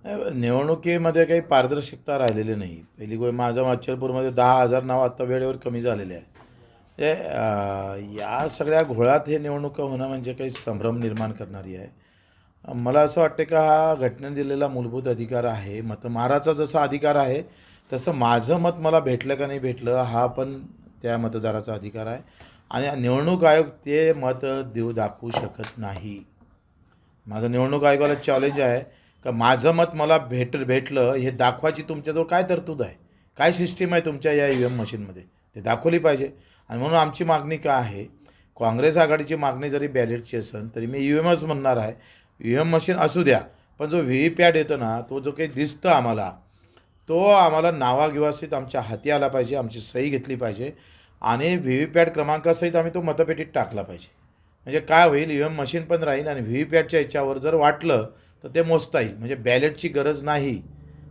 निवडणुकीमध्ये काही पारदर्शकता राहिलेली नाही. पहिली गोष्ट माझ्या माचलपूरमध्ये 10,000 नावं आत्ता वेळेवर कमी झालेले आहे. म्हणजे या सगळ्या घोळात हे निवडणुका होणं म्हणजे काही संभ्रम निर्माण करणारी आहे. मला असं वाटतं का हा घटनेने दिलेला मूलभूत अधिकार आहे. मतमाराचा जसा अधिकार आहे, तसं माझं मत मला भेटलं का नाही भेटलं हा पण त्या मतदाराचा अधिकार आहे. आणि निवडणूक आयोग ते मत दाखवू शकत नाही. माझं निवडणूक आयोगाला चॅलेंज आहे का माझं मत मला भेटलं हे दाखवायची तुमच्याजवळ काय तरतूद आहे, काय सिस्टीम आहे तुमच्या या EVM मशीनमध्ये, ते दाखवली पाहिजे. आणि म्हणून आमची मागणी काय आहे, काँग्रेस आघाडीची मागणी जरी बॅलेटची असेल तरी मी EVMच म्हणणार आहे. EVM मशीन असू द्या, पण जो VVPAT येतं ना, तो जो काही दिसतं आम्हाला, तो आम्हाला नावागिवासीत आमच्या हाती आला पाहिजे, आमची सही घेतली पाहिजे आणि VVPAT क्रमांकासहित आम्ही तो मतपेटीत टाकला पाहिजे. म्हणजे काय होईल, EVM मशीन पण राहील आणि VVPATच्या याच्यावर जर वाटलं तर ते मोजता येईल. म्हणजे बॅलेटची गरज नाही,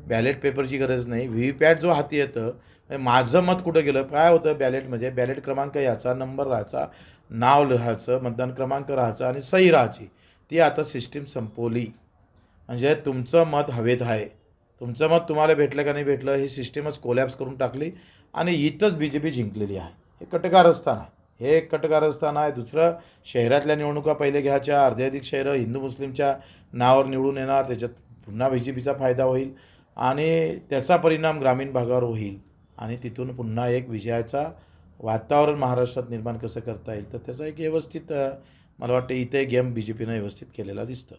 बॅलेट पेपरची गरज नाही. VVPAT जो हाती येतं, म्हणजे माझं मत कुठं गेलं, काय होतं बॅलेटमध्ये, बॅलेट क्रमांक याचा, नंबर राहायचा, नाव लिहायचं, मतदान क्रमांक राहायचा आणि सही राहायची. ती आता सिस्टीम संपवली. म्हणजे तुमचं मत हवेत आहे. तुमचं मत तुम्हाला भेटलं का नाही भेटलं ही सिस्टीमच कोलॅप्स करून टाकली आणि इथंच BJP जिंकलेली आहे. हे कटकारस्थान आहे. हे एक कटकारस्थान आहे. दुसरं, शहरातल्या निवडणुका पहिले घ्यायच्या, अर्धे अधिक शहरं हिंदू मुस्लिमच्या नावावर निवडून येणार, त्याच्यात पुन्हा BJPचा फायदा होईल आणि त्याचा परिणाम ग्रामीण भागावर होईल आणि तिथून पुन्हा एक विजयाचा वातावरण महाराष्ट्रात निर्माण कसं करता येईल, तर त्याचा एक व्यवस्थित मला वाटतं इथे गेम BJPनं व्यवस्थित केलेला दिसतं.